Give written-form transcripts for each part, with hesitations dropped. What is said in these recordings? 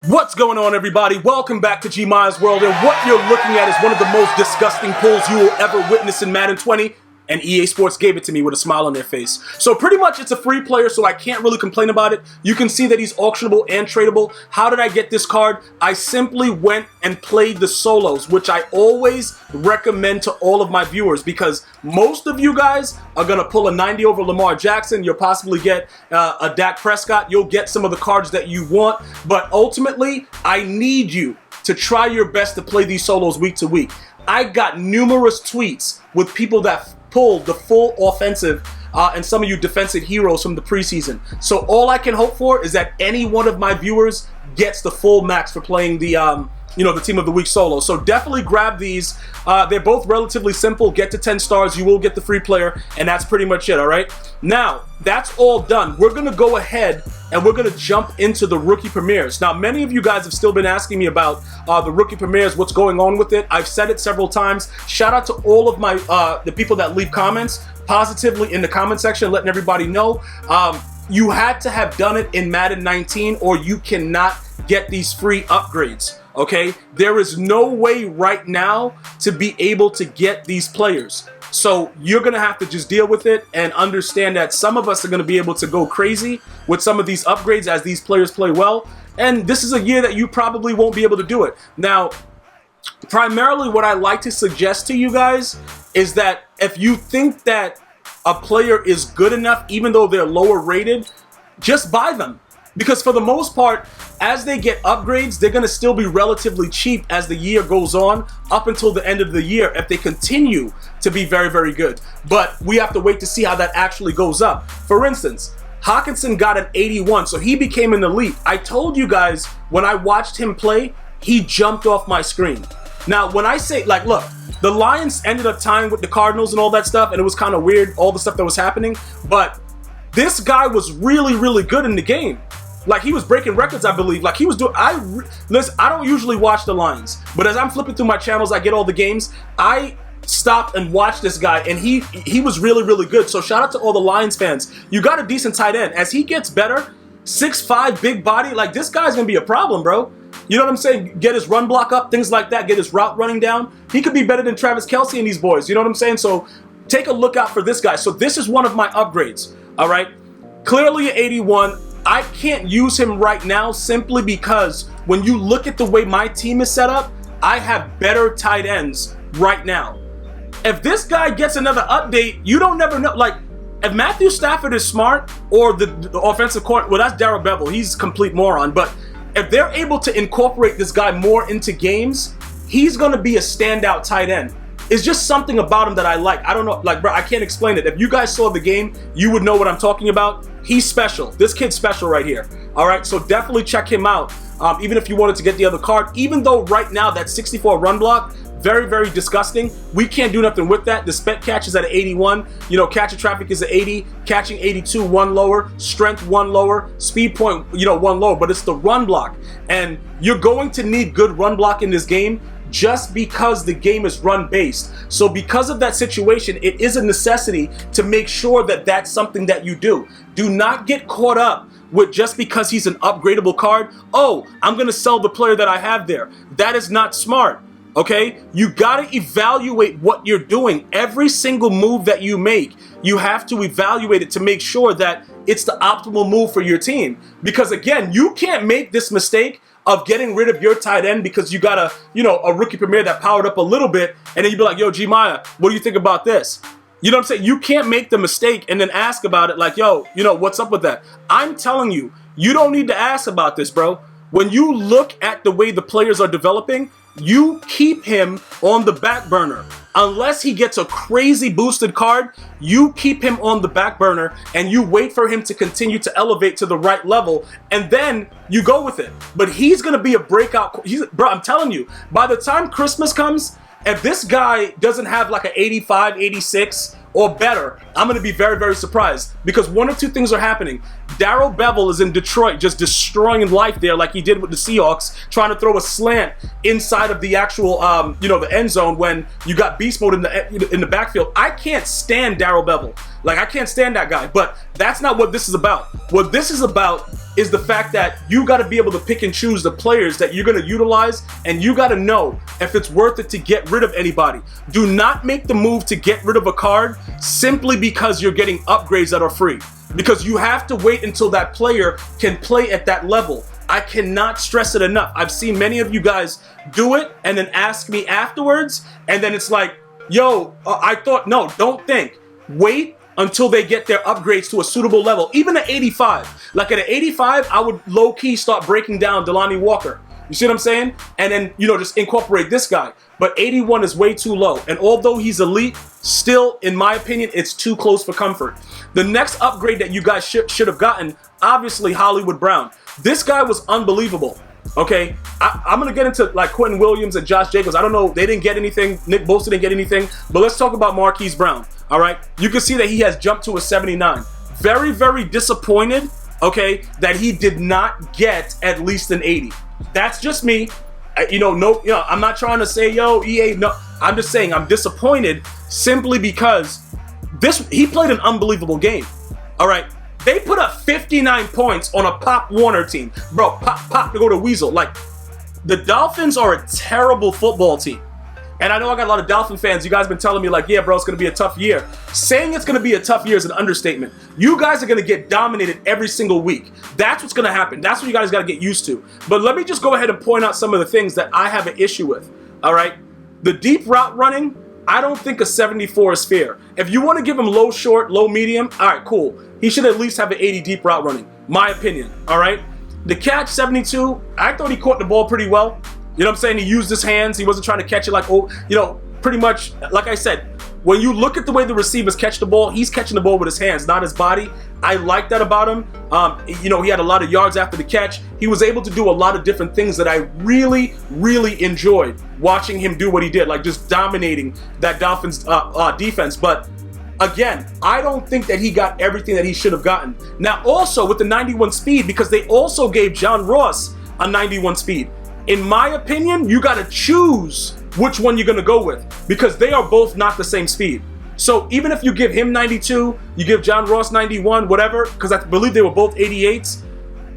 What's going on, everybody? Welcome back to GmiasWorld, and what you're looking at is one of the most disgusting pulls you will ever witness in Madden 20, and EA Sports gave it to me with a smile on their face. So pretty much it's a free player, so I can't really complain about it. You can see that he's auctionable and tradable. How did I get this card? I simply went and played the solos, which I always recommend to all of my viewers, because most of you guys are going to pull a 90 over Lamar Jackson. You'll possibly get a Dak Prescott. You'll get some of the cards that you want, but ultimately I need you to try your best to play these solos week to week. I got numerous tweets with people that pulled the full offensive and some of you defensive heroes from the preseason. So all I can hope for is that any one of my viewers gets the full max for playing the the Team of the Week solo. So definitely grab these. They're both relatively simple. Get to 10 stars, you will get the free player, and that's pretty much it, all right? Now, that's all done. We're going to go ahead and we're going to jump into the rookie premieres. Now, many of you guys have still been asking me about the rookie premieres, what's going on with it. I've said it several times. Shout out to all of my the people that leave comments positively in the comment section, letting everybody know. You had to have done it in Madden 19 or you cannot get these free upgrades. Okay, there is no way right now to be able to get these players. So you're going to have to just deal with it and understand that some of us are going to be able to go crazy with some of these upgrades as these players play well. And this is a year that you probably won't be able to do it. Now, primarily what I like to suggest to you guys is that if you think that a player is good enough, even though they're lower rated, just buy them. Because for the most part, as they get upgrades, they're going to still be relatively cheap as the year goes on up until the end of the year if they continue to be very, very good. But we have to wait to see how that actually goes up. For instance, Hawkinson got an 81, so he became an elite. I told you guys when I watched him play, he jumped off my screen. Now, when I say, like, look, the Lions ended up tying with the Cardinals and all that stuff, and it was kind of weird, all the stuff that was happening. But this guy was really, really good in the game. Like, he was breaking records, I believe. Like, he was doing... Listen, I don't usually watch the Lions, but as I'm flipping through my channels, I get all the games. I stopped and watched this guy, and he was really, really good. So shout out to all the Lions fans. You got a decent tight end. As he gets better, 6'5", big body, like, this guy's going to be a problem, bro. You know what I'm saying? Get his run block up, things like that. Get his route running down. He could be better than Travis Kelce and these boys. You know what I'm saying? So take a look out for this guy. So this is one of my upgrades, all right? Clearly an 81. I can't use him right now simply because when you look at the way my team is set up, I have better tight ends right now. If this guy gets another update, you don't never know. Like, if Matthew Stafford is smart, or the offensive court, well, that's Darrell Bevel. He's a complete moron. But if they're able to incorporate this guy more into games, he's going to be a standout tight end. It's just something about him that I like. I don't know, like, bro, I can't explain it. If you guys saw the game, you would know what I'm talking about. He's special. This kid's special right here. All right, so definitely check him out. Even if you wanted to get the other card, even though right now that 64 run block, very, very disgusting. We can't do nothing with that. The spec catch is at an 81. You know, catch of traffic is at 80. Catching 82, one lower. Strength, one lower. Speed point, one lower. But it's the run block. And you're going to need good run block in this game just because the game is run-based. So because of that situation, it is a necessity to make sure that that's something that you do. Do not get caught up with just because he's an upgradable card. Oh, I'm going to sell the player that I have there. That is not smart. Okay, you got to evaluate what you're doing. Every single move that you make, you have to evaluate it to make sure that it's the optimal move for your team. Because again, you can't make this mistake of getting rid of your tight end because you got a rookie premier that powered up a little bit, and then you be like, yo, Gmia, what do you think about this? You know what I'm saying? You can't make the mistake and then ask about it like, yo, what's up with that? I'm telling you, you don't need to ask about this, bro. When you look at the way the players are developing, you keep him on the back burner. Unless he gets a crazy boosted card, you keep him on the back burner and you wait for him to continue to elevate to the right level, and then you go with it. But he's going to be a breakout. Bro, I'm telling you, by the time Christmas comes, if this guy doesn't have like an 85, 86 or better, I'm going to be very, very surprised, because one of two things are happening. Darrell Bevel is in Detroit just destroying life there like he did with the Seahawks, trying to throw a slant inside of the actual, the end zone when you got beast mode in the backfield. I can't stand Darrell Bevel. Like, I can't stand that guy. But that's not what this is about. What this is about is the fact that you got to be able to pick and choose the players that you're going to utilize, and you got to know if it's worth it to get rid of anybody. Do not make the move to get rid of a card simply because you're getting upgrades that are free. Because you have to wait until that player can play at that level. I cannot stress it enough. I've seen many of you guys do it and then ask me afterwards, and then it's like, yo, I thought, no, don't think. Wait until they get their upgrades to a suitable level. Even at 85. Like at an 85, I would low-key start breaking down Delanie Walker. You see what I'm saying? And then, you know, just incorporate this guy. But 81 is way too low. And although he's elite, still, in my opinion, it's too close for comfort. The next upgrade that you guys should have gotten, obviously, Hollywood Brown. This guy was unbelievable. Okay, I'm going to get into like Quentin Williams and Josh Jacobs. I don't know. They didn't get anything. Nick Bosa didn't get anything. But let's talk about Marquise Brown. All right. You can see that he has jumped to a 79. Very, very disappointed, okay, that he did not get at least an 80. That's just me. I'm not trying to say, yo, EA, no. I'm just saying I'm disappointed simply because he played an unbelievable game. All right. They put up 59 points on a Pop Warner team. Bro, pop to go to Weasel. Like, the Dolphins are a terrible football team. And I know I got a lot of Dolphin fans. You guys been telling me, like, yeah, bro, it's going to be a tough year. Saying it's going to be a tough year is an understatement. You guys are going to get dominated every single week. That's what's going to happen. That's what you guys got to get used to. But let me just go ahead and point out some of the things that I have an issue with. All right? The deep route running, I don't think a 74 is fair. If you want to give him low short, low medium, all right, cool. He should at least have an 80 deep route running. My opinion, all right? The catch, 72, I thought he caught the ball pretty well. You know what I'm saying? He used his hands. He wasn't trying to catch it like, pretty much, like I said, when you look at the way the receivers catch the ball, he's catching the ball with his hands, not his body. I like that about him. He had a lot of yards after the catch. He was able to do a lot of different things that I really, really enjoyed watching him do what he did, like just dominating that Dolphins defense. But again, I don't think that he got everything that he should have gotten. Now, also with the 91 speed, because they also gave John Ross a 91 speed. In my opinion, you got to choose which one you're going to go with, because they are both not the same speed. So even if you give him 92, you give John Ross 91, whatever, because I believe they were both 88s,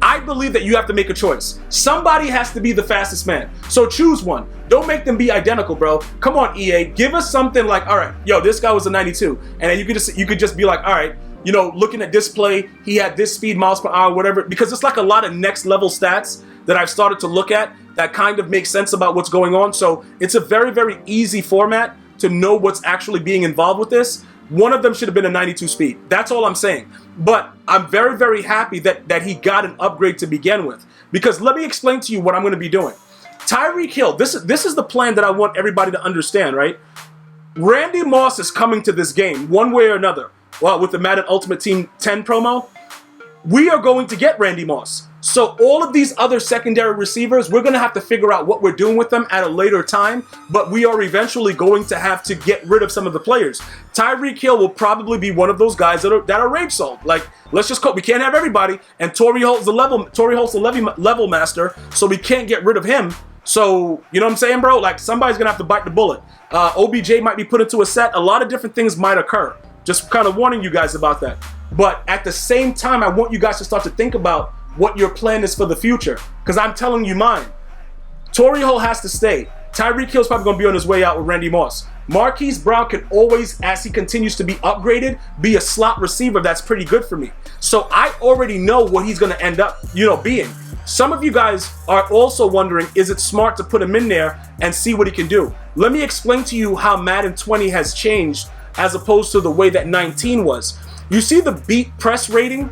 I believe that you have to make a choice. Somebody has to be the fastest man. So choose one. Don't make them be identical, bro. Come on, EA. Give us something like, all right, yo, this guy was a 92. And then you could just be like, all right, looking at this play, he had this speed, miles per hour, whatever, because it's like a lot of next level stats that I've started to look at that kind of makes sense about what's going on. So it's a very, very easy format to know what's actually being involved with this. One of them should have been a 92 speed. That's all I'm saying. But I'm very, very happy that he got an upgrade to begin with. Because let me explain to you what I'm going to be doing. Tyreek Hill, this is the plan that I want everybody to understand, right? Randy Moss is coming to this game one way or another. Well, with the Madden Ultimate Team 10 promo, we are going to get Randy Moss. So all of these other secondary receivers, we're going to have to figure out what we're doing with them at a later time, but we are eventually going to have to get rid of some of the players. Tyreek Hill will probably be one of those guys that are rage sold. Like, let's just go. We can't have everybody, and Torrey Holt's the level master, so we can't get rid of him. So, you know what I'm saying, bro? Like, somebody's going to have to bite the bullet. OBJ might be put into a set. A lot of different things might occur. Just kind of warning you guys about that. But at the same time, I want you guys to start to think about what your plan is for the future. Because I'm telling you mine. Torrey Holt has to stay. Tyreek Hill's probably going to be on his way out with Randy Moss. Marquise Brown can always, as he continues to be upgraded, be a slot receiver that's pretty good for me. So I already know what he's going to end up, being. Some of you guys are also wondering, is it smart to put him in there and see what he can do? Let me explain to you how Madden 20 has changed as opposed to the way that 19 was. You see the beat press rating?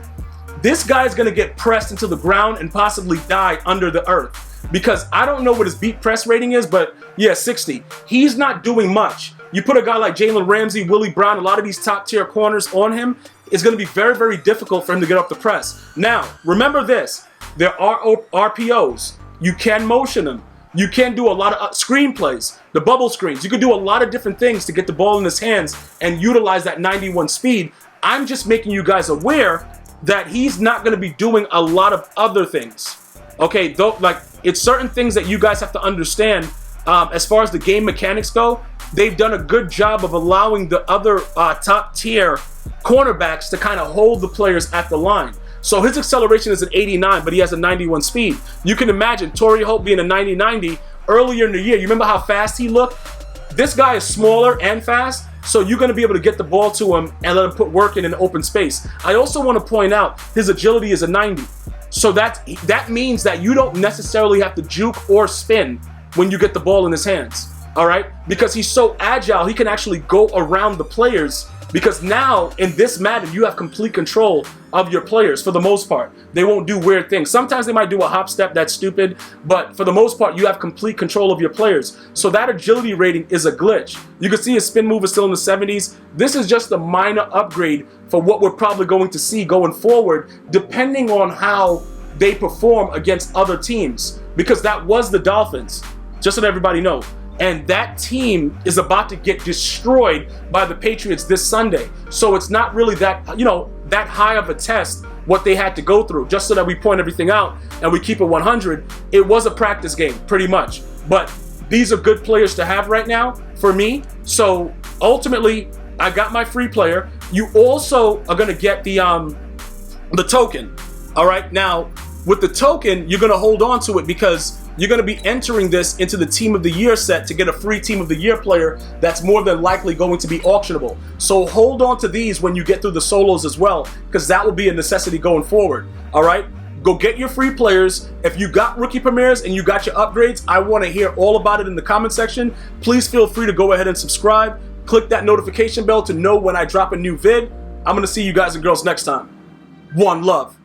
This guy's going to get pressed into the ground and possibly die under the earth. Because I don't know what his beat press rating is, but yeah, 60. He's not doing much. You put a guy like Jalen Ramsey, Willie Brown, a lot of these top tier corners on him, it's going to be very, very difficult for him to get up the press. Now, remember this. There are RPOs. You can motion them. You can do a lot of screen plays, the bubble screens. You can do a lot of different things to get the ball in his hands and utilize that 91 speed. I'm just making you guys aware that he's not going to be doing a lot of other things. Okay, though, like, it's certain things that you guys have to understand as far as the game mechanics go. they've done a good job of allowing the other top tier cornerbacks to kind of hold the players at the line. So his acceleration is an 89, but he has a 91 speed. You can imagine Torrey Holt being a 90-90 earlier in the year. You remember how fast he looked? This guy is smaller and fast, so you're going to be able to get the ball to him and let him put work in an open space. I also want to point out his agility is a 90. So that means that you don't necessarily have to juke or spin when you get the ball in his hands, all right? Because he's so agile, he can actually go around the players, because now in this Madden, you have complete control of your players for the most part. They won't do weird things. Sometimes they might do a hop step that's stupid, but for the most part, you have complete control of your players. So that agility rating is a glitch. You can see his spin move is still in the 70s. This is just a minor upgrade for what we're probably going to see going forward, depending on how they perform against other teams, because that was the Dolphins, just so that everybody knows. And that team is about to get destroyed by the Patriots this Sunday. So it's not really that, that high of a test what they had to go through. Just so that we point everything out and we keep it 100, it was a practice game, pretty much. But these are good players to have right now for me. So ultimately, I got my free player. You also are going to get the token. All right, now with the token, you're going to hold on to it because you're going to be entering this into the Team of the Year set to get a free Team of the Year player that's more than likely going to be auctionable. So hold on to these when you get through the solos as well, because that will be a necessity going forward. All right, go get your free players. If you got rookie premieres and you got your upgrades, I want to hear all about it in the comment section. Please feel free to go ahead and subscribe. Click that notification bell to know when I drop a new vid. I'm going to see you guys and girls next time. One love.